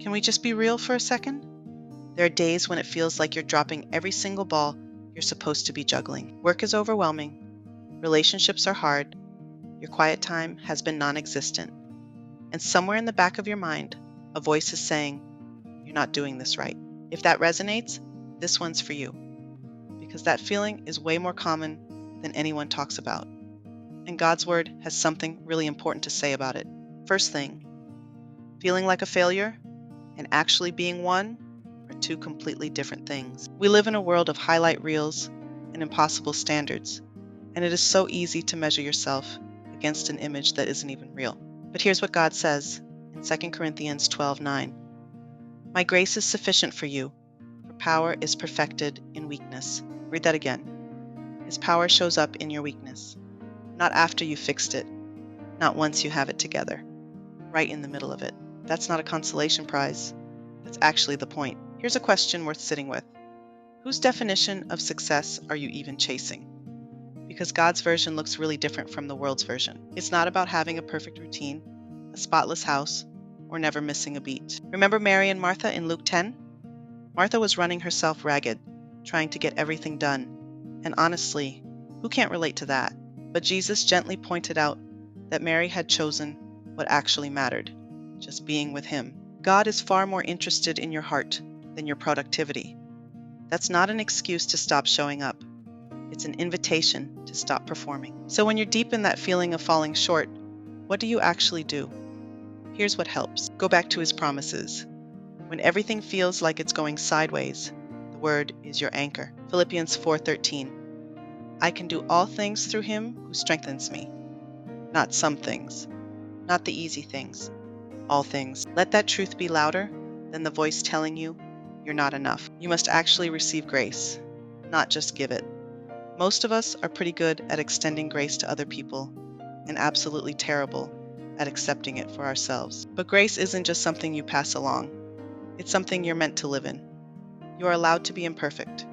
Can we just be real for a second? There are days when it feels like you're dropping every single ball you're supposed to be juggling. Work is overwhelming, relationships are hard, your quiet time has been non-existent, and somewhere in the back of your mind, a voice is saying, you're not doing this right. If that resonates, this one's for you, because that feeling is way more common than anyone talks about. And God's Word has something really important to say about it. First thing, feeling like a failure and actually being one are two completely different things. We live in a world of highlight reels and impossible standards, and it is so easy to measure yourself against an image that isn't even real. But here's what God says in 2 Corinthians 12:9. My grace is sufficient for you, for power is perfected in weakness. Read that again. His power shows up in your weakness, not after you fixed it, not once you have it together, right in the middle of it. That's not a consolation prize. That's actually the point. Here's a question worth sitting with. Whose definition of success are you even chasing? Because God's version looks really different from the world's version. It's not about having a perfect routine, a spotless house, or never missing a beat. Remember Mary and Martha in Luke 10? Martha was running herself ragged, trying to get everything done. And honestly, who can't relate to that? But Jesus gently pointed out that Mary had chosen what actually mattered, just being with Him. God is far more interested in your heart than your productivity. That's not an excuse to stop showing up. It's an invitation to stop performing. So when you're deep in that feeling of falling short, what do you actually do? Here's what helps. Go back to His promises. When everything feels like it's going sideways, the Word is your anchor. Philippians 4:13. I can do all things through Him who strengthens me. Not some things, not the easy things, all things. Let that truth be louder than the voice telling you you're not enough. You must actually receive grace, not just give it. Most of us are pretty good at extending grace to other people and absolutely terrible at accepting it for ourselves. But grace isn't just something you pass along. It's something you're meant to live in. You are allowed to be imperfect.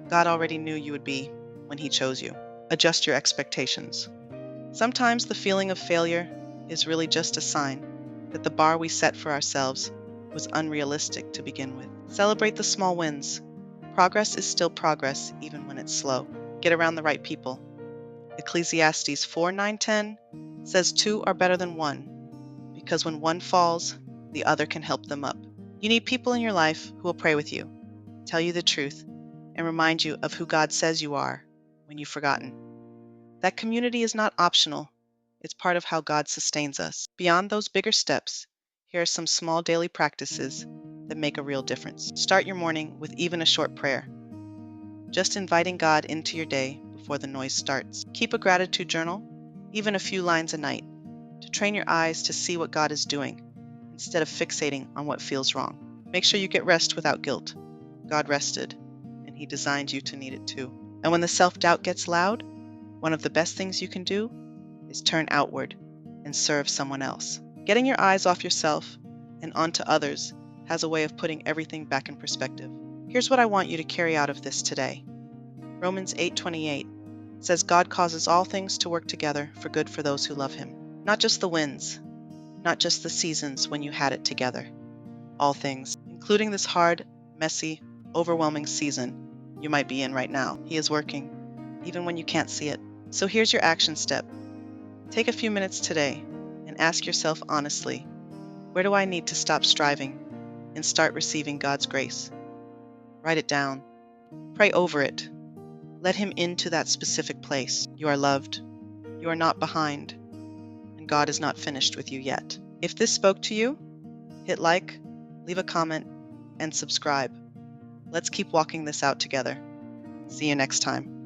God already knew you would be when He chose you. Adjust your expectations. Sometimes the feeling of failure is really just a sign that the bar we set for ourselves was unrealistic to begin with. Celebrate the small wins. Progress is still progress even when it's slow. Get around the right people. Ecclesiastes 4:9-10 says 2 are better than 1, because when one falls, the other can help them up. You need people in your life who will pray with you, tell you the truth, and remind you of who God says you are when you've forgotten. That community is not optional. It's part of how God sustains us. Beyond those bigger steps, here are some small daily practices that make a real difference. Start your morning with even a short prayer, just inviting God into your day before the noise starts. Keep a gratitude journal, even a few lines a night, to train your eyes to see what God is doing instead of fixating on what feels wrong. Make sure you get rest without guilt. God rested, and He designed you to need it too. And when the self-doubt gets loud, one of the best things you can do is turn outward and serve someone else. Getting your eyes off yourself and onto others has a way of putting everything back in perspective. Here's what I want you to carry out of this today. Romans 8:28 says God causes all things to work together for good for those who love Him. Not just the wins, not just the seasons when you had it together. All things, including this hard, messy, overwhelming season you might be in right now. He is working, even when you can't see it. So here's your action step. Take a few minutes today and ask yourself honestly, where do I need to stop striving and start receiving God's grace? Write it down. Pray over it. Let Him into that specific place. You are loved. You are not behind. And God is not finished with you yet. If this spoke to you, hit like, leave a comment, and subscribe. Let's keep walking this out together. See you next time.